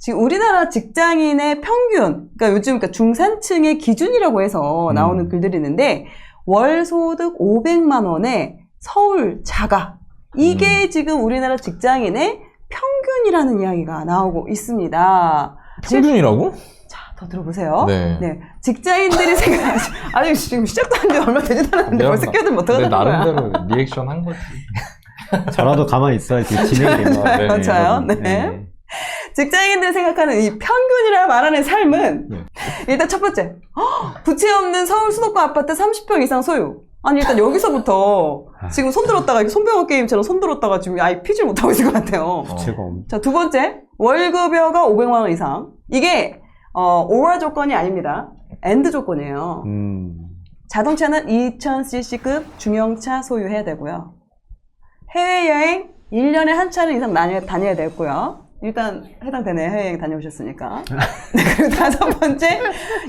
지금 우리나라 직장인의 평균, 그러니까 요즘 그러니까 중산층의 기준이라고 해서 나오는 글들이 있는데 월 소득 500만 원에 서울 자가 이게 지금 우리나라 직장인의 평균이라는 이야기가 나오고 있습니다. 평균이라고? 자, 더 들어보세요. 네. 직장인들이 생각하지 아직 지금 시작도 안 돼 얼마 되지도 않았는데 벌써 끼어들면 어떡하는 거야? 나름대로 리액션 한 거지. 저라도 가만히 있어야지 진행이 됩니다. 네, 맞아요. 네. 직장인들 생각하는 이 평균이라 말하는 삶은 일단 첫 번째 부채 없는 서울 수도권 아파트 30평 이상 소유. 아니 일단 여기서부터 지금 손 들었다가 손병호 게임처럼 손 들었다가 지금 아예 피질 못하고 있을 것 같아요. 부채가 자, 두 번째 월급여가 500만 원 이상. 이게 오라 조건이 아닙니다. 엔드 조건이에요. 자동차는 2000cc급 중형차 소유해야 되고요. 해외여행 1년에 한 차례 이상 다녀야 되고요. 일단 해당되네요. 해외여행 다녀오셨으니까. 네, 그리고 다섯 번째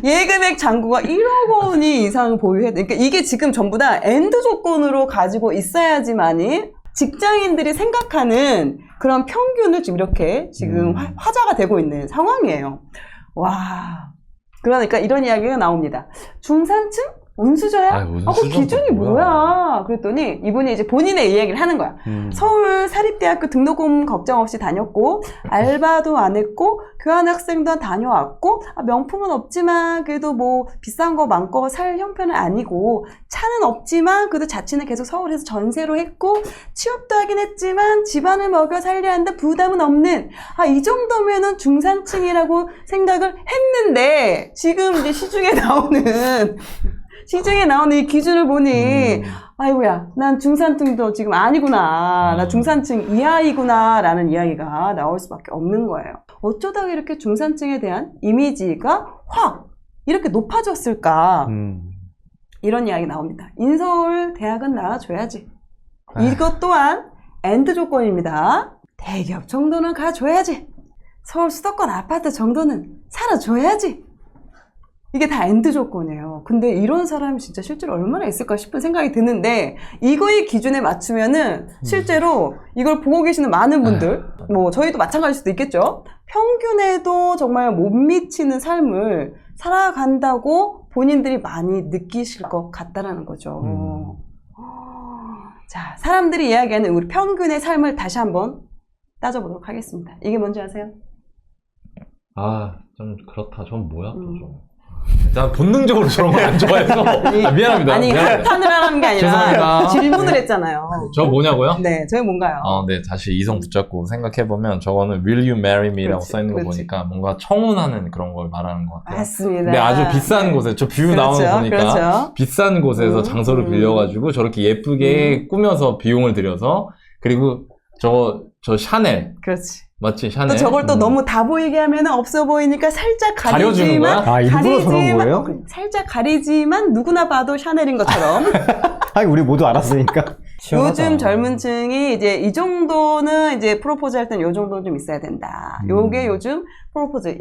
예금액 잔고가 1억 원이 이상 보유해야 돼. 그러니까 이게 지금 전부 다 엔드 조건으로 가지고 있어야지만이 직장인들이 생각하는 그런 평균을 지금 이렇게 지금 화제가 되고 있는 상황이에요. 와. 그러니까 이런 이야기가 나옵니다. 중산층? 은수저야? 그 기준이 뭐야? 그랬더니 이분이 이제 본인의 이야기를 하는 거야. 서울 사립대학교 등록금 걱정 없이 다녔고 알바도 안 했고 교환학생도 다녀왔고 명품은 없지만 그래도 뭐 비싼 거 많고 살 형편은 아니고 차는 없지만 그래도 자취는 계속 서울에서 전세로 했고 취업도 하긴 했지만 집안을 먹여 살려야 하는데 부담은 없는 이 정도면은 중산층이라고 생각을 했는데 지금 이제 시중에 나오는 이 기준을 보니 아이고야 난 중산층도 지금 아니구나 나 중산층 이하이구나 라는 이야기가 나올 수밖에 없는 거예요. 어쩌다가 이렇게 중산층에 대한 이미지가 확 이렇게 높아졌을까 이런 이야기 나옵니다. 인서울 대학은 나와줘야지. 이것 또한 엔드 조건입니다. 대기업 정도는 가줘야지. 서울 수도권 아파트 정도는 살아줘야지. 이게 다 엔드 조건이에요. 근데 이런 사람이 진짜 실제로 얼마나 있을까 싶은 생각이 드는데 이거의 기준에 맞추면은 실제로 이걸 보고 계시는 많은 분들 뭐 저희도 마찬가지일 수도 있겠죠. 평균에도 정말 못 미치는 삶을 살아간다고 본인들이 많이 느끼실 것 같다라는 거죠. 자, 사람들이 이야기하는 우리 평균의 삶을 다시 한번 따져보도록 하겠습니다. 이게 뭔지 아세요? 좀 그렇다. 전 뭐야? 난 본능적으로 저런 걸 안 좋아해서 미안합니다. 아니 판을 하라는 게 아니라 죄송합니다. 질문을 했잖아요. 저 뭐냐고요? 네, 저게 뭔가요? 네, 다시 이성 붙잡고 생각해보면 저거는 Will you marry me라고 써있는 거 보니까 뭔가 청혼하는 그런 걸 말하는 것 같아요. 맞습니다. 근데 아주 비싼 곳에 저 뷰 나오는 거 보니까 비싼 곳에서 장소를 빌려가지고 저렇게 예쁘게 꾸며서 비용을 들여서 그리고 저 샤넬 그렇지. 맞지? 샤넬. 또 저걸 또 너무 다 보이게 하면 없어 보이니까 살짝 가려주는 가리지만 거야? 일부러 저런 거예요? 살짝 가리지만 누구나 봐도 샤넬인 것처럼. 우리 모두 알았으니까. 요즘 젊은 층이 이제 이 정도는 이제 프로포즈 할 때는 요 정도는 좀 있어야 된다. 요게 요즘 프로포즈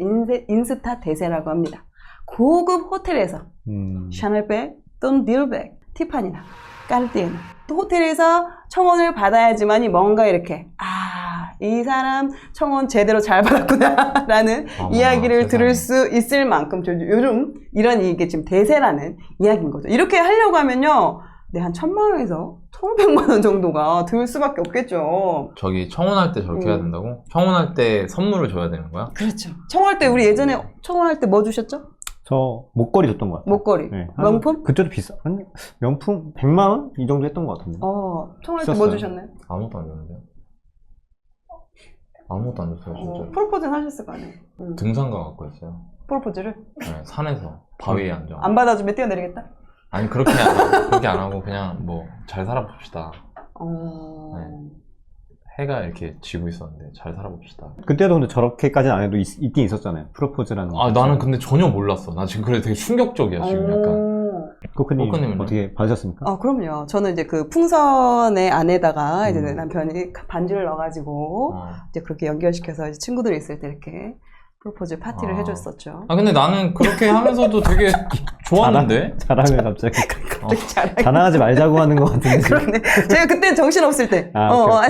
인스타 대세라고 합니다. 고급 호텔에서 샤넬백 또는 딜백, 티파니나 까르띠에나 또 호텔에서 청혼을 받아야지만이 뭔가 이렇게 이 사람 청혼 제대로 잘 받았구나 라는 이야기를 들을 수 있을 만큼 요즘 이런 이게 지금 대세라는 이야기인 거죠. 이렇게 하려고 하면요 한 1000만 원에서 1500만 원 정도가 들 수밖에 없겠죠. 저기 청혼할 때 저렇게 해야 된다고? 청혼할 때 선물을 줘야 되는 거야? 그렇죠. 청혼할 때 우리 예전에 청혼할 때 뭐 주셨죠? 저 목걸이 줬던 것 같아요. 목걸이. 네. 명품? 그때도 비싸. 명품 100만 원? 이 정도 했던 것 같은데. 청혼할 때 뭐 주셨나요? 아무것도 안 줬는데요? 아무것도 안 줬어요 진짜. 프로포즈는 하셨을 거 아니에요? 등산가 갖고 했어요. 프로포즈를? 네, 산에서 바위에 앉아. 안 받아주면 뛰어내리겠다? 아니 그렇게 안 하고 그냥 뭐 잘 살아봅시다. 네. 해가 이렇게 지고 있었는데 잘 살아봅시다. 그때도 근데 저렇게까지는 안 해도 있긴 있었잖아요. 프로포즈라는 거. 나는 근데 전혀 몰랐어. 나 지금 그래 되게 충격적이야 지금 약간. 코크님 어떻게 받으셨습니까? 그럼요. 저는 이제 그 풍선의 안에다가 이제 남편이 반지를 넣어가지고 이제 그렇게 연결시켜서 이제 친구들이 있을 때 이렇게 프로포즈 파티를 해줬었죠. 근데 나는 그렇게 하면서도 되게 좋았는데? 자랑을 갑자기. 갑자기 자랑하지 말자고 하는 것 같은데. 그렇네. 제가 그때 정신 없을 때,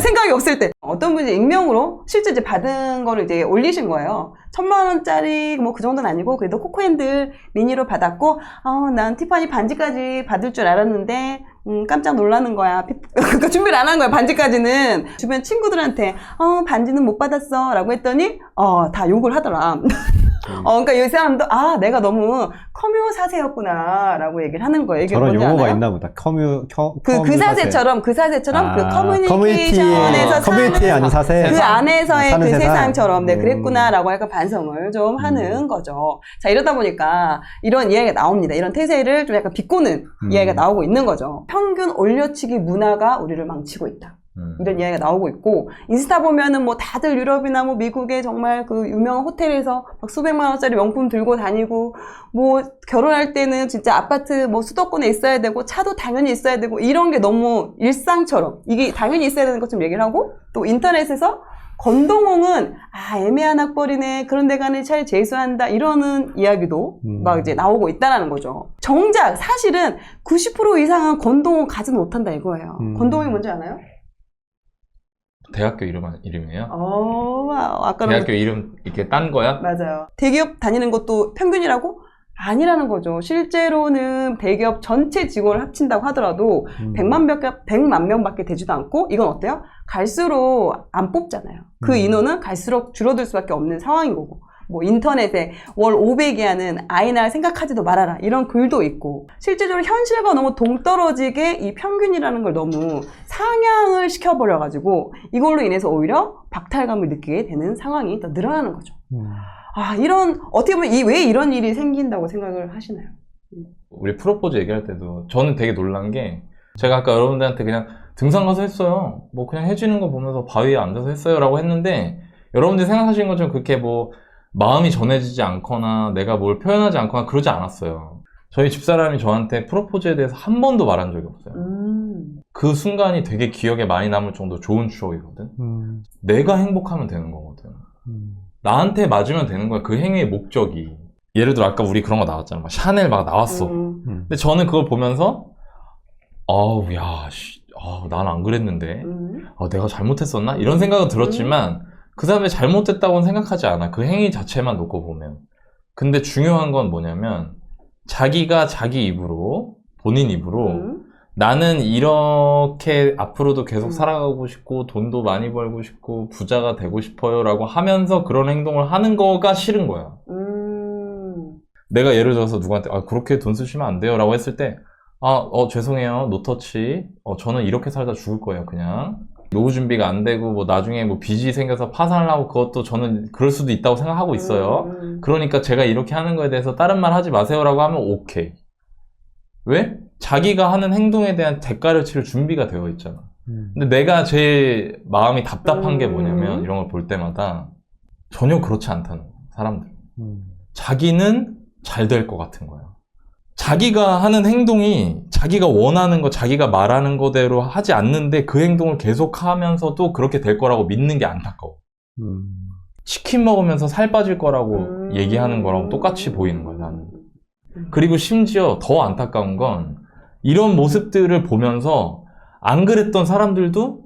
생각이 없을 때, 어떤 분이 익명으로 실제 이제 받은 거를 이제 올리신 거예요. 1,000만 원짜리 뭐 그 정도는 아니고 그래도 코코핸들 미니로 받았고, 난 티파니 반지까지 받을 줄 알았는데 깜짝 놀라는 거야. 그러니까 준비를 안 한 거야. 반지까지는. 주변 친구들한테 반지는 못 받았어 라고 했더니 다 욕을 하더라. 그러니까 이 사람도 내가 너무 커뮤 사세였구나 라고 얘기를 하는 거예요. 이게 저런 용어가 아나요? 있나 보다. 그 사세처럼 그 커뮤니케이션에서 커뮤니티 아닌 사세. 그 안에서의 그 세상처럼 그랬구나라고 약간 반성을 좀 하는 거죠. 자, 이러다 보니까 이런 이야기가 나옵니다. 이런 태세를 좀 약간 비꼬는 이야기가 나오고 있는 거죠. 평균 올려치기 문화가 우리를 망치고 있다. 이런 이야기가 나오고 있고, 인스타 보면은 뭐 다들 유럽이나 뭐 미국의 정말 그 유명한 호텔에서 막 수백만 원짜리 명품 들고 다니고, 뭐 결혼할 때는 진짜 아파트 뭐 수도권에 있어야 되고, 차도 당연히 있어야 되고, 이런 게 너무 일상처럼 이게 당연히 있어야 되는 것처럼 얘기를 하고, 또 인터넷에서 건동홍은 애매한 학벌이네, 그런 데 가는 차를 재수한다, 이러는 이야기도 막 이제 나오고 있다라는 거죠. 정작 사실은 90% 이상은 건동홍 가지 못한다 이거예요. 건동홍이 뭔지 아나요? 대학교 이름이에요? 아까는 대학교 이름 이렇게 딴 거야? 맞아요. 대기업 다니는 것도 평균이라고? 아니라는 거죠. 실제로는 대기업 전체 직원을 합친다고 하더라도 100만 명밖에 되지도 않고, 이건 어때요? 갈수록 안 뽑잖아요. 그 인원은 갈수록 줄어들 수밖에 없는 상황인 거고, 뭐 인터넷에 월 500이 하는 아이 낳을 생각하지도 말아라, 이런 글도 있고, 실제적으로 현실과 너무 동떨어지게 이 평균이라는 걸 너무 상향을 시켜버려가지고 이걸로 인해서 오히려 박탈감을 느끼게 되는 상황이 더 늘어나는 거죠. 어떻게 보면 왜 이런 일이 생긴다고 생각을 하시나요? 우리 프로포즈 얘기할 때도 저는 되게 놀란 게, 제가 아까 여러분들한테 그냥 등산 가서 했어요, 뭐 그냥 해지는 거 보면서 바위에 앉아서 했어요 라고 했는데, 여러분들이 생각하시는 것처럼 그렇게 뭐 마음이 전해지지 않거나 내가 뭘 표현하지 않거나 그러지 않았어요. 저희 집사람이 저한테 프로포즈에 대해서 한 번도 말한 적이 없어요. 그 순간이 되게 기억에 많이 남을 정도로 좋은 추억이거든. 내가 행복하면 되는 거거든. 나한테 맞으면 되는 거야, 그 행위의 목적이. 예를 들어 아까 우리 그런 거 나왔잖아. 막 샤넬 막 나왔어. 근데 저는 그걸 보면서 난 안 그랬는데 내가 잘못했었나? 이런 생각은 들었지만 그 사람이 잘못했다고는 생각하지 않아. 그 행위 자체만 놓고 보면. 근데 중요한 건 뭐냐면, 자기가 자기 입으로, 본인 입으로 나는 이렇게 앞으로도 계속 살아가고 싶고 돈도 많이 벌고 싶고 부자가 되고 싶어요 라고 하면서 그런 행동을 하는 거가 싫은 거야. 내가 예를 들어서 누구한테 그렇게 돈 쓰시면 안 돼요 라고 했을 때, 죄송해요, 노터치, 저는 이렇게 살다 죽을 거예요. 그냥 노후 준비가 안 되고 뭐 나중에 뭐 빚이 생겨서 파산을 하고, 그것도 저는 그럴 수도 있다고 생각하고 있어요. 그러니까 제가 이렇게 하는 거에 대해서 다른 말 하지 마세요 라고 하면 오케이. 왜? 자기가 하는 행동에 대한 대가를 치를 준비가 되어 있잖아. 근데 내가 제일 마음이 답답한 게 뭐냐면, 이런 걸 볼 때마다 전혀 그렇지 않다는 거야, 사람들. 자기는 잘 될 것 같은 거야. 자기가 하는 행동이 자기가 원하는 거, 자기가 말하는 거대로 하지 않는데 그 행동을 계속 하면서도 그렇게 될 거라고 믿는 게 안타까워. 치킨 먹으면서 살 빠질 거라고 얘기하는 거랑 똑같이 보이는 거야, 나는. 그리고 심지어 더 안타까운 건, 이런 모습들을 보면서 안 그랬던 사람들도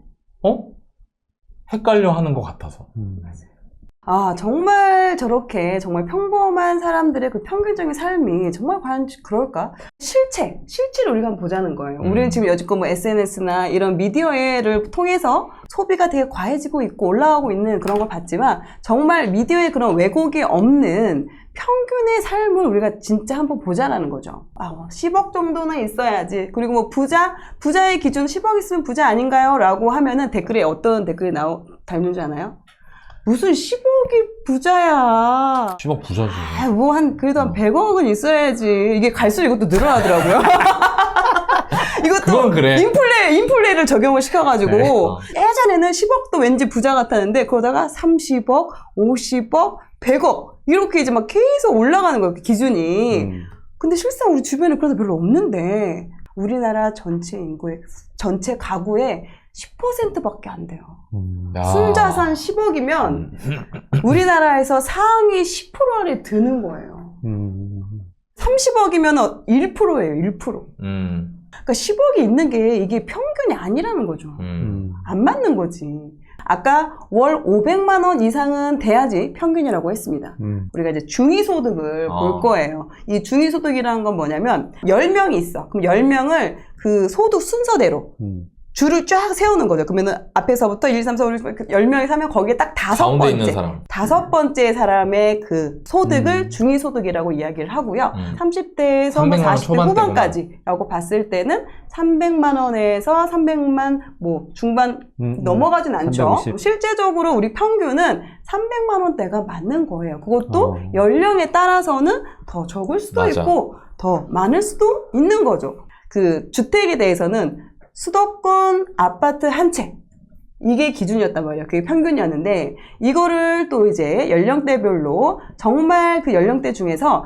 헷갈려 하는 것 같아서. 정말 저렇게 정말 평범한 사람들의 그 평균적인 삶이 정말 과연 그럴까? 실체를 우리가 한번 보자는 거예요. 우리는 지금 여지껏 뭐 SNS나 이런 미디어를 통해서 소비가 되게 과해지고 있고 올라가고 있는 그런 걸 봤지만, 정말 미디어의 그런 왜곡이 없는 평균의 삶을 우리가 진짜 한번 보자라는 거죠. 10억 정도는 있어야지. 그리고 뭐 부자의 기준 10억 있으면 부자 아닌가요? 라고 하면은 댓글에 어떤 댓글이 달리는 줄 아나요? 무슨 10억이 부자야. 10억 부자지. 그래도 한 100억은 있어야지. 이게 갈수록 이것도 늘어나더라고요. 이것도 그래. 인플레를 적용을 시켜가지고, 예전에는 10억도 왠지 부자 같았는데, 그러다가 30억, 50억, 100억, 이렇게 이제 막 계속 올라가는 거예요, 기준이. 근데 실상 우리 주변에 그래서 별로 없는데, 우리나라 전체 인구의, 전체 가구의 10%밖에 안 돼요. 순자산 10억이면 우리나라에서 상위 10% 안에 드는 거예요. 30억이면 1%예요, 1%. 그러니까 10억이 있는 게 이게 평균이 아니라는 거죠. 안 맞는 거지. 아까 월 500만 원 이상은 돼야지 평균이라고 했습니다. 우리가 이제 중위소득을 볼 거예요. 이 중위소득이라는 건 뭐냐면 10명이 있어. 그럼 10명을 그 소득 순서대로 줄을 쫙 세우는 거죠. 그러면은 앞에서부터 1, 2, 3, 4, 5, 6, 10명이 사면 거기에 딱 가운데 있는 사람. 다섯 번째 사람의 그 소득을 중위소득이라고 이야기를 하고요. 30대에서 뭐 40대 후반까지라고 봤을 때는 300만 원에서 300만 뭐 중반 넘어가진 않죠. 350. 실제적으로 우리 평균은 300만 원대가 맞는 거예요. 그것도 연령에 따라서는 더 적을 수도 맞아. 있고 더 많을 수도 있는 거죠. 그 주택에 대해서는 수도권 아파트 한 채. 이게 기준이었단 말이에요. 그게 평균이었는데, 이거를 또 이제 연령대별로 정말 그 연령대 중에서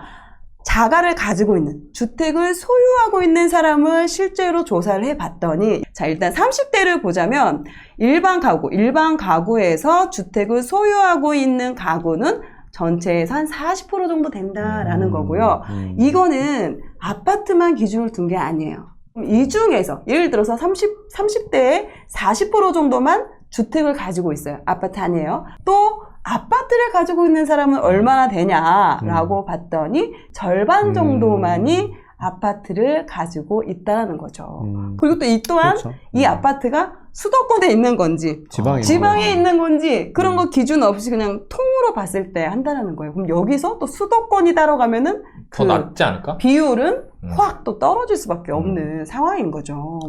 자가를 가지고 있는, 주택을 소유하고 있는 사람을 실제로 조사를 해봤더니, 자, 일단 30대를 보자면, 일반 가구에서 주택을 소유하고 있는 가구는 전체에서 한 40% 정도 된다라는 거고요. 이거는 아파트만 기준으로 둔 게 아니에요. 이 중에서 예를 들어서 30대에 40% 정도만 주택을 가지고 있어요. 아파트 아니에요. 또 아파트를 가지고 있는 사람은 얼마나 되냐라고 봤더니 절반 정도만이 아파트를 가지고 있다는 거죠. 그리고 또 이 또한 그렇죠. 이 아파트가 수도권에 있는 건지 지방에 있는 건지 그런 거 기준 없이 그냥 통으로 봤을 때 한다는 거예요. 그럼 여기서 또 수도권이다라고 가면은 더 낫지 않을까? 비율은 확 또 떨어질 수밖에 없는 상황인 거죠.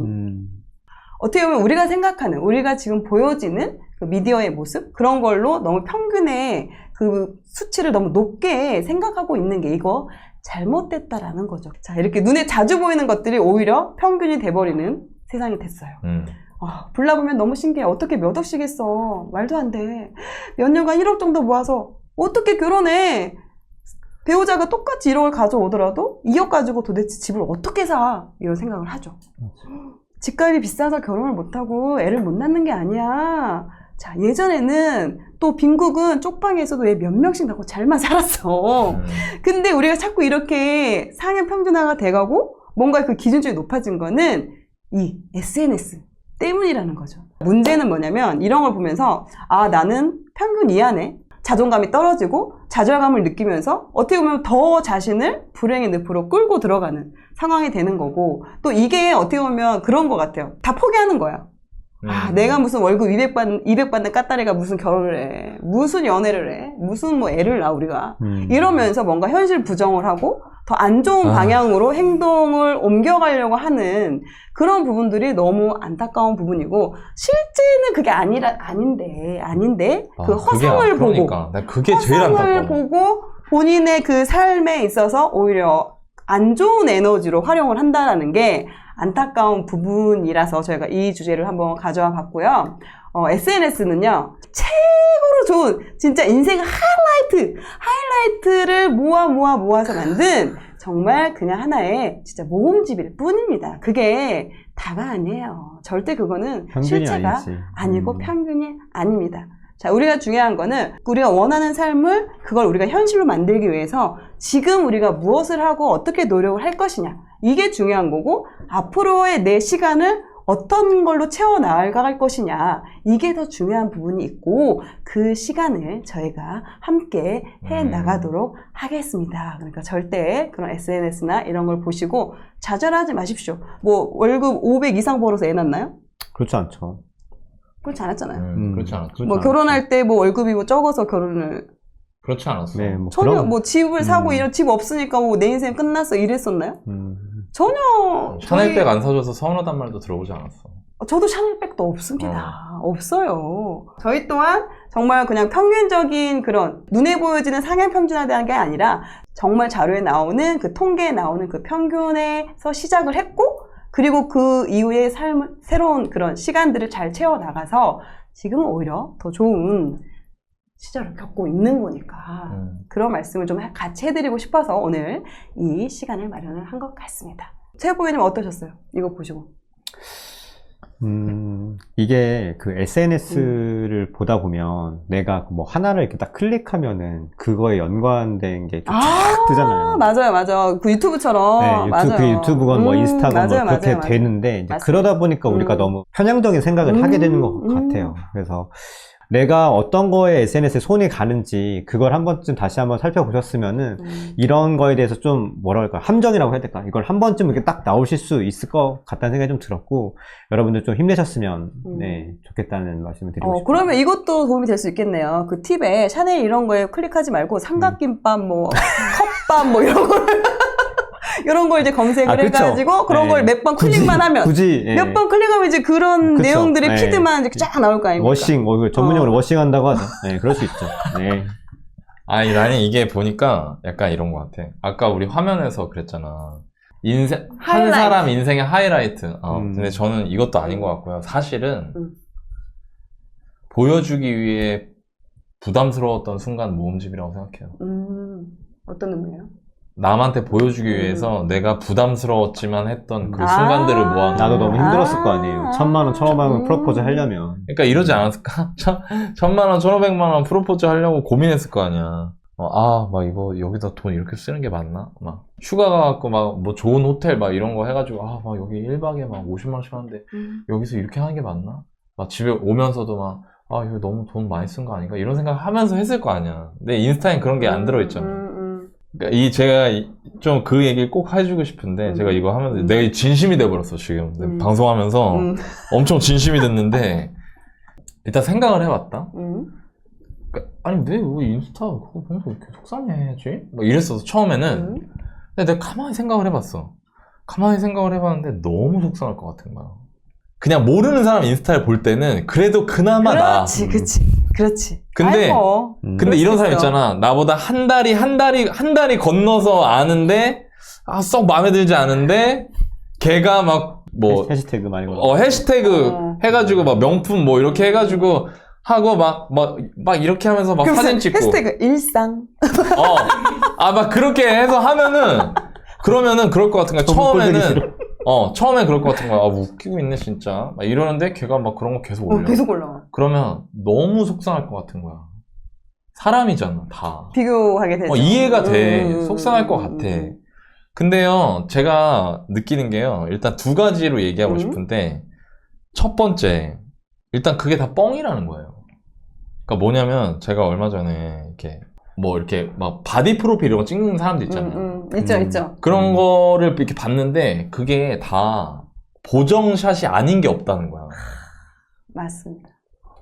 어떻게 보면 우리가 생각하는, 우리가 지금 보여지는 그 미디어의 모습? 그런 걸로 너무 평균의 그 수치를 너무 높게 생각하고 있는 게 이거 잘못됐다라는 거죠. 자, 이렇게 눈에 자주 보이는 것들이 오히려 평균이 돼버리는 세상이 됐어요. 불나보면 너무 신기해. 어떻게 몇 억씩 했어? 말도 안 돼. 몇 년간 1억 정도 모아서 어떻게 결혼해? 배우자가 똑같이 1억을 가져오더라도 2억 가지고 도대체 집을 어떻게 사? 이런 생각을 하죠. 집값이 비싸서 결혼을 못하고 애를 못 낳는 게 아니야. 자, 예전에는 또 빈국은 쪽방에서도 애 몇 명씩 낳고 잘만 살았어. 근데 우리가 자꾸 이렇게 상향 평준화가 돼가고 뭔가 그 기준점이 높아진 거는 이 SNS 때문이라는 거죠. 문제는 뭐냐면 이런 걸 보면서 아, 나는 평균 이하네. 자존감이 떨어지고 좌절감을 느끼면서 어떻게 보면 더 자신을 불행의 늪으로 끌고 들어가는 상황이 되는 거고 또 이게 어떻게 보면 그런 것 같아요. 다 포기하는 거야. 아, 내가 무슨 월급 200 받는 까따리가 무슨 결혼을 해. 무슨 연애를 해. 무슨 뭐 애를 낳아, 우리가. 이러면서 뭔가 현실 부정을 하고 더 안 좋은 방향으로 행동을 옮겨가려고 하는 그런 부분들이 너무 안타까운 부분이고, 실제는 그게 아닌데, 그 허상을 보고. 나 그게 제일 안타까워. 허상을 보고 본인의 그 삶에 있어서 오히려 안 좋은 에너지로 활용을 한다는 게 안타까운 부분이라서 저희가 이 주제를 한번 가져와 봤고요. SNS는요, 최고로 좋은, 진짜 인생 하이라이트를 모아서 만든 정말 그냥 하나의 진짜 모음집일 뿐입니다. 그게 다가 아니에요. 절대 그거는 실체가 아니고 평균이 아닙니다. 자, 우리가 중요한 거는 우리가 원하는 삶을 그걸 우리가 현실로 만들기 위해서 지금 우리가 무엇을 하고 어떻게 노력을 할 것이냐. 이게 중요한 거고 앞으로의 내 시간을 어떤 걸로 채워나갈 것이냐. 이게 더 중요한 부분이 있고 그 시간을 저희가 함께 해나가도록 하겠습니다. 그러니까 절대 그런 SNS나 이런 걸 보시고 좌절하지 마십시오. 뭐 월급 500 이상 벌어서 애 낳나요? 그렇지 않죠. 그렇지 않았잖아요. 그렇지 않았죠. 뭐 결혼할 때 뭐 월급이 뭐 적어서 결혼을 그렇지 않았어. 네, 뭐 전혀 그런... 뭐 집을 사고 이런 집 없으니까 뭐 내 인생 끝났어 이랬었나요? 전혀. 샤넬백 안 사줘서 서운하단 말도 들어보지 않았어. 저도 샤넬백도 없습니다. 없어요. 저희 또한 정말 그냥 평균적인 그런 눈에 보여지는 상향 평준화된 게 아니라 정말 자료에 나오는 그 통계에 나오는 그 평균에서 시작을 했고 그리고 그 이후에 새로운 그런 시간들을 잘 채워나가서 지금은 오히려 더 좋은 시절을 겪고 있는 거니까 그런 말씀을 좀 같이 해드리고 싶어서 오늘 이 시간을 마련을 한 것 같습니다. 최고위님 어떠셨어요? 이거 보시고. 이게 그 SNS를 보다 보면 내가 뭐 하나를 이렇게 딱 클릭하면은 그거에 연관된 게 이렇게 쫙 뜨잖아요. 맞아요. 그 유튜브처럼. 네, 맞아요. 그 유튜브건 뭐 인스타건 맞아요, 뭐 그렇게 맞아요. 되는데 이제 맞습니다. 그러다 보니까 우리가 너무 편향적인 생각을 하게 되는 것 같아요. 그래서 내가 어떤 거에 SNS에 손이 가는지 그걸 한 번쯤 다시 한번 살펴보셨으면은 이런 거에 대해서 좀 뭐랄까 함정이라고 해야 될까 이걸 한 번쯤 이렇게 딱 나오실 수 있을 것 같다는 생각이 좀 들었고 여러분들 좀 힘내셨으면 네, 좋겠다는 말씀을 드리고 싶어요. 그러면 이것도 도움이 될 수 있겠네요. 그 팁에 샤넬 이런 거에 클릭하지 말고 삼각김밥 뭐 컵밥 뭐 이런 거를 이런 걸 이제 검색을 그쵸. 해가지고 그런 걸 몇 번 클릭만 하면 굳이 몇 번 클릭하면 이제 그런 그쵸. 내용들이 피드만 이렇게 쫙 나올 거 아닙니까? 워싱, 이거 전문용어로 워싱한다고 하죠. 네, 그럴 수 있죠. 네. 아니, 나는 이게 보니까 약간 이런 것 같아. 아까 우리 화면에서 그랬잖아. 한 하이라이트. 사람 인생의 하이라이트. 근데 저는 이것도 아닌 것 같고요. 사실은 보여주기 위해 부담스러웠던 순간 모음집이라고 생각해요. 어떤 의미예요? 남한테 보여주기 위해서 내가 부담스러웠지만 했던 그 순간들을 모아. 나도 너무 힘들었을 거 아니에요. 1000만원, 1500만원 프로포즈 하려면. 그러니까 이러지 않았을까? 1000만원, 1500만원 프로포즈 하려고 고민했을 거 아니야. 막 이거 여기다 돈 이렇게 쓰는 게 맞나? 막 휴가 가갖고 막 뭐 좋은 호텔 막 이런 거 해가지고 막 여기 1박에 막 50만원씩 하는데 여기서 이렇게 하는 게 맞나? 막 집에 오면서도 막 이거 너무 돈 많이 쓴 거 아닌가? 이런 생각 하면서 했을 거 아니야. 근데 인스타엔 그런 게 안 들어있잖아. 그러니까 제가 좀 그 얘기를 꼭 해주고 싶은데 제가 이거 하면서 내가 진심이 돼버렸어 지금 방송하면서 엄청 진심이 됐는데 일단 생각을 해봤다. 그러니까, 아니 왜 인스타 그거 보면서 이렇게 속상해하지? 막 이랬어서 처음에는. 근데 내가 가만히 생각을 해봤어. 가만히 생각을 해봤는데 너무 속상할 것 같은 거야. 그냥 모르는 사람 인스타를 볼 때는 그래도 그나마 그렇지. 근데 그럴 이런 수 사람 있어. 있잖아. 나보다 한 달이 건너서 아는데 썩 마음에 들지 않은데 걔가 막 뭐 해시태그 많이 걸어. 해시태그 해가지고 막 명품 뭐 이렇게 해가지고 하고 막 이렇게 하면서 막 사진 찍고 해시태그 일상. 막 그렇게 해서 하면은 그러면은 그럴 것 같은 거야. 처음엔 그럴 것 같은 거야. 웃기고 있네 진짜. 막 이러는데 걔가 막 그런 거 계속 올려. 계속 올라와. 그러면 너무 속상할 것 같은 거야. 사람이잖아 다. 비교하게 되죠. 이해가 돼. 속상할 것 같아. 근데요, 제가 느끼는 게요, 일단 두 가지로 얘기하고 싶은데, 첫 번째, 일단 그게 다 뻥이라는 거예요. 그러니까 뭐냐면, 제가 얼마 전에, 이렇게 막 바디 프로필 이런 거 찍는 사람들 있잖아요. 있죠. 그런 거를 이렇게 봤는데, 그게 다 보정샷이 아닌 게 없다는 거야. 맞습니다.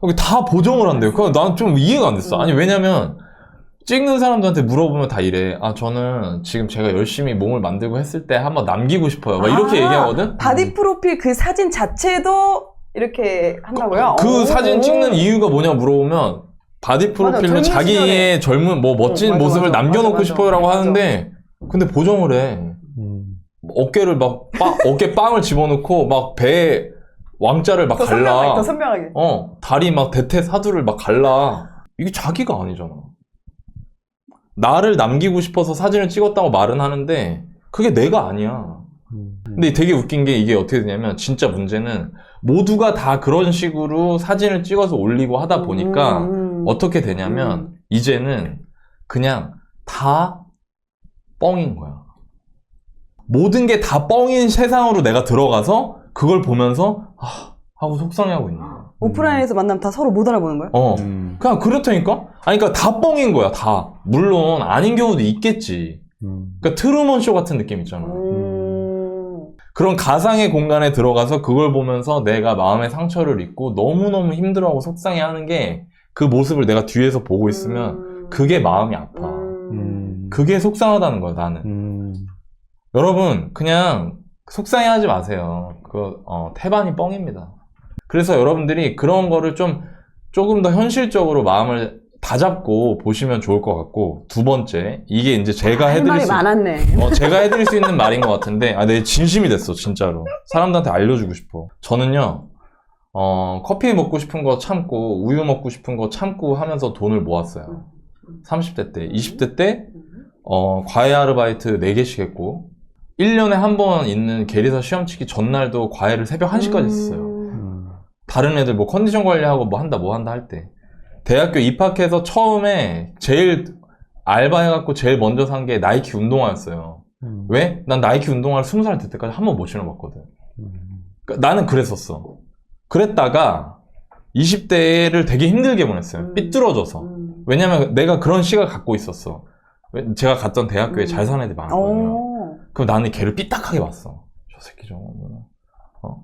여기 다 보정을 한대요. 그럼 난 좀 이해가 안 됐어. 아니, 왜냐면, 찍는 사람들한테 물어보면 다 이래. 저는 지금 제가 열심히 몸을 만들고 했을 때 한번 남기고 싶어요. 막 이렇게 얘기하거든? 바디 프로필 그 사진 자체도 이렇게 한다고요? 그 사진 찍는 이유가 뭐냐 물어보면, 바디 프로필로 젊은 자기의 젊은, 멋진 모습을 남겨놓고 싶어요라고 하는데, 근데 보정을 해. 어깨를 어깨 빵을 집어넣고, 막 배에 왕자를 막 갈라. 더 선명하게. 다리 막 대퇴 사두를 막 갈라. 이게 자기가 아니잖아. 나를 남기고 싶어서 사진을 찍었다고 말은 하는데 그게 내가 아니야. 근데 되게 웃긴 게 이게 어떻게 되냐면 진짜 문제는 모두가 다 그런 식으로 사진을 찍어서 올리고 하다 보니까 어떻게 되냐면 이제는 그냥 다 뻥인 거야. 모든 게 다 뻥인 세상으로 내가 들어가서 그걸 보면서 하고 속상해하고 있는 거야. 오프라인에서 만나면 다 서로 못 알아보는 거야? 그냥 그렇다니까? 그러니까 다 뻥인 거야, 다. 물론, 아닌 경우도 있겠지. 그러니까 트루먼 쇼 같은 느낌 있잖아. 그런 가상의 공간에 들어가서 그걸 보면서 내가 마음의 상처를 입고 너무너무 힘들어하고 속상해 하는 게 그 모습을 내가 뒤에서 보고 있으면 그게 마음이 아파. 그게 속상하다는 거야, 나는. 여러분, 그냥 속상해 하지 마세요. 태반이 뻥입니다. 그래서 여러분들이 그런 거를 조금 더 현실적으로 마음을 다잡고 보시면 좋을 것 같고, 두 번째, 이게 이제 제가 해드릴 제가 해드릴 수 있는 말인 것 같은데, 내 진심이 됐어, 진짜로. 사람들한테 알려주고 싶어. 저는요, 커피 먹고 싶은 거 참고, 우유 먹고 싶은 거 참고 하면서 돈을 모았어요. 30대 때. 20대 때, 과외 아르바이트 4개씩 했고, 1년에 한 번 있는 계리사 시험치기 전날도 과외를 새벽 1시까지 했어요. 다른 애들 뭐 컨디션 관리하고 뭐 한다 할 때. 대학교 입학해서 처음에 제일 알바해갖고 제일 먼저 산 게 나이키 운동화였어요. 왜? 난 나이키 운동화를 20살 될 때까지 한 번 못 신어봤거든. 그러니까 나는 그랬었어. 그랬다가 20대를 되게 힘들게 보냈어요. 삐뚤어져서. 왜냐면 내가 그런 시각을 갖고 있었어. 제가 갔던 대학교에 잘 사는 애들이 많았거든요. 그럼 나는 걔를 삐딱하게 봤어. 저 새끼 저거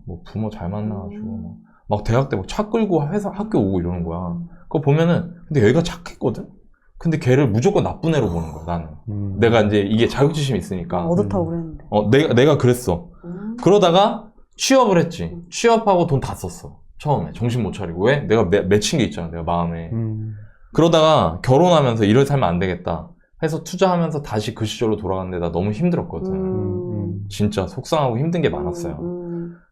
뭐 부모 잘 만나가지고 막 대학 때 막 차 끌고 회사 학교 오고 이러는 거야. 그거 보면은 근데 얘가 착했거든. 근데 걔를 무조건 나쁜 애로 보는 거야 나는. 내가 이제 이게 자격지심이 있으니까. 어떻다고 그랬는데. 내가 그랬어. 그러다가 취업을 했지. 취업하고 돈 다 썼어. 처음에 정신 못 차리고. 왜? 내가 맺힌 게 있잖아. 내가 마음에. 그러다가 결혼하면서 이를 살면 안 되겠다 해서 투자하면서 다시 그 시절로 돌아갔는데 나 너무 힘들었거든. 진짜 속상하고 힘든 게 많았어요.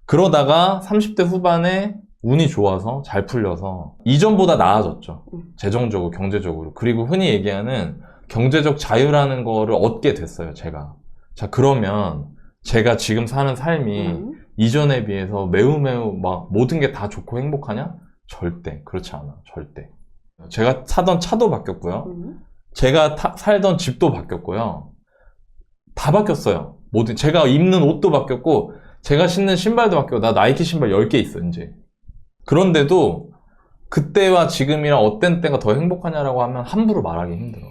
그러다가 30대 후반에 운이 좋아서 잘 풀려서 이전보다 나아졌죠. 재정적으로, 경제적으로. 그리고 흔히 얘기하는 경제적 자유라는 거를 얻게 됐어요, 제가. 자, 그러면 제가 지금 사는 삶이 이전에 비해서 매우 막 모든 게 다 좋고 행복하냐? 절대. 그렇지 않아. 절대. 제가 사던 차도 바뀌었고요. 제가 살던 집도 바뀌었고요. 다 바뀌었어요. 모든, 제가 입는 옷도 바뀌었고, 제가 신는 신발도 바뀌고, 나 나이키 신발 10개 있어, 이제. 그런데도, 그때와 지금이랑 어떤 때가 더 행복하냐라고 하면 함부로 말하기 힘들어.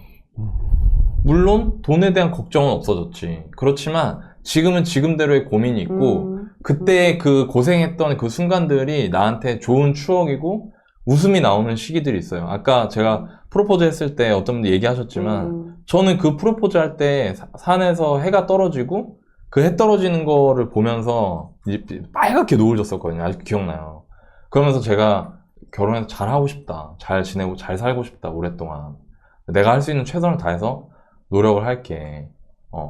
물론, 돈에 대한 걱정은 없어졌지. 그렇지만, 지금은 지금대로의 고민이 있고, 그때 그 고생했던 그 순간들이 나한테 좋은 추억이고, 웃음이 나오는 시기들이 있어요. 아까 제가 프로포즈 했을 때 어떤 분들 얘기하셨지만 저는 그 프로포즈 할 때 산에서 해가 떨어지고 그 해 떨어지는 거를 보면서 이제 빨갛게 노을 졌었거든요. 아직도 기억나요. 그러면서 제가 결혼해서 잘 하고 싶다. 잘 지내고 잘 살고 싶다. 오랫동안. 내가 할 수 있는 최선을 다해서 노력을 할게.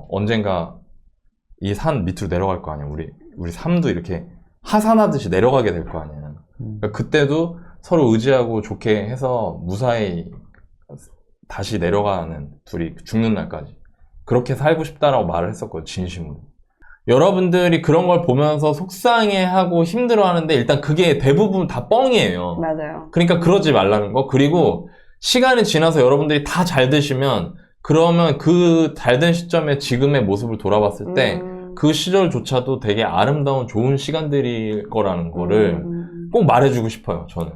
언젠가 이 산 밑으로 내려갈 거 아니야. 우리 삶도 이렇게 하산하듯이 내려가게 될 거 아니야. 그러니까 그때도 서로 의지하고 좋게 해서 무사히 다시 내려가는 둘이 죽는 날까지 그렇게 살고 싶다라고 말을 했었거든요. 진심으로. 여러분들이 그런 걸 보면서 속상해하고 힘들어하는데 일단 그게 대부분 다 뻥이에요. 맞아요. 그러니까 그러지 말라는 거. 그리고 시간이 지나서 여러분들이 다 잘 되시면 그러면 그 잘 된 시점에 지금의 모습을 돌아봤을 때 그 시절조차도 되게 아름다운 좋은 시간들일 거라는 거를 꼭 말해주고 싶어요. 저는.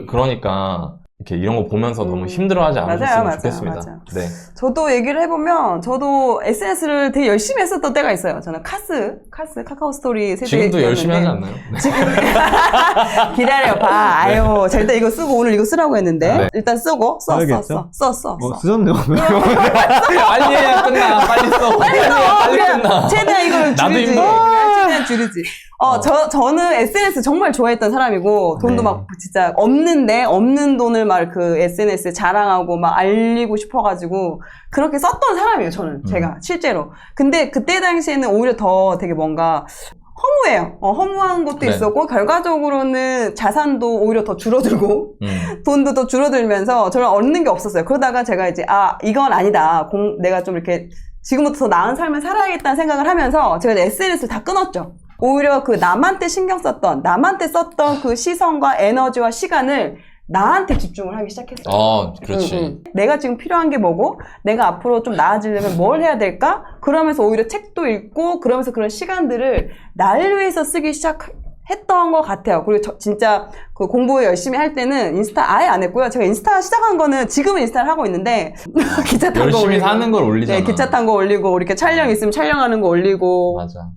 그러니까 이렇게 이런 거 보면서 너무 힘들어하지 않으셨으면 좋겠습니다. 맞아요. 네. 저도 얘기를 해보면 저도 SNS를 되게 열심히 했었던 때가 있어요. 저는 카카오 스토리 세대 지금도 열심히 하지 않나요? 네. 지금 기다려봐. 아유, 자, 일단 이거 쓰고 오늘 이거 쓰라고 했는데 네. 일단 쓰고 써. 쓰셨네요. 빨리 해야 끝나. 빨리 써. 빨리 끝나. 최대한 이걸 나도 줄이지. 힘들어. 최대한 줄이지. 저는 SNS 정말 좋아했던 사람이고, 돈도 막 진짜 없는 돈을 막 그 SNS에 자랑하고 막 알리고 싶어가지고, 그렇게 썼던 사람이에요, 저는. 제가, 실제로. 근데 그때 당시에는 오히려 더 되게 뭔가, 허무해요. 허무한 것도 네. 있었고, 결과적으로는 자산도 오히려 더 줄어들고, 돈도 더 줄어들면서 저는 얻는 게 없었어요. 그러다가 제가 이제, 이건 아니다. 내가 좀 이렇게, 지금부터 더 나은 삶을 살아야겠다는 생각을 하면서 제가 SNS를 다 끊었죠. 오히려 그 남한테 신경 썼던, 남한테 썼던 그 시선과 에너지와 시간을 나한테 집중을 하기 시작했어요. 그렇지. 내가 지금 필요한 게 뭐고, 내가 앞으로 좀 나아지려면 뭘 해야 될까? 그러면서 오히려 책도 읽고, 그러면서 그런 시간들을 날 위해서 쓰기 시작했던 것 같아요. 그리고 진짜 그 공부 열심히 할 때는 인스타 아예 안 했고요. 제가 인스타 시작한 거는 지금은 인스타를 하고 있는데, 기차 탄 거 올리고. 열심히 사는 걸 올리잖아. 네, 기차 탄 거 올리고, 이렇게 촬영 있으면 촬영하는 거 올리고. 맞아.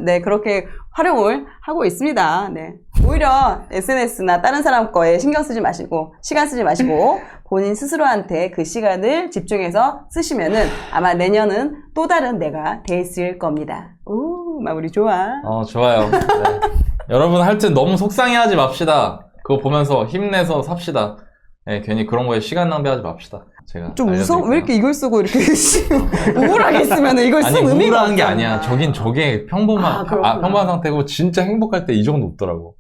네, 그렇게 활용을 하고 있습니다. 네. 오히려 SNS나 다른 사람 거에 신경 쓰지 마시고, 시간 쓰지 마시고, 본인 스스로한테 그 시간을 집중해서 쓰시면은 아마 내년은 또 다른 내가 돼 있을 겁니다. 오, 마무리 좋아. 좋아요. 네. 여러분 하여튼 너무 속상해하지 맙시다. 그거 보면서 힘내서 삽시다. 네, 괜히 그런 거에 시간 낭비하지 맙시다. 제가 좀 알려드릴게요. 왜 이렇게 이걸 쓰고 이렇게 우울하게 있으면 이걸 쓴 의미가 우울한 게 없잖아. 아니야. 저게 평범한 상태고 진짜 행복할 때 이 정도 없더라고.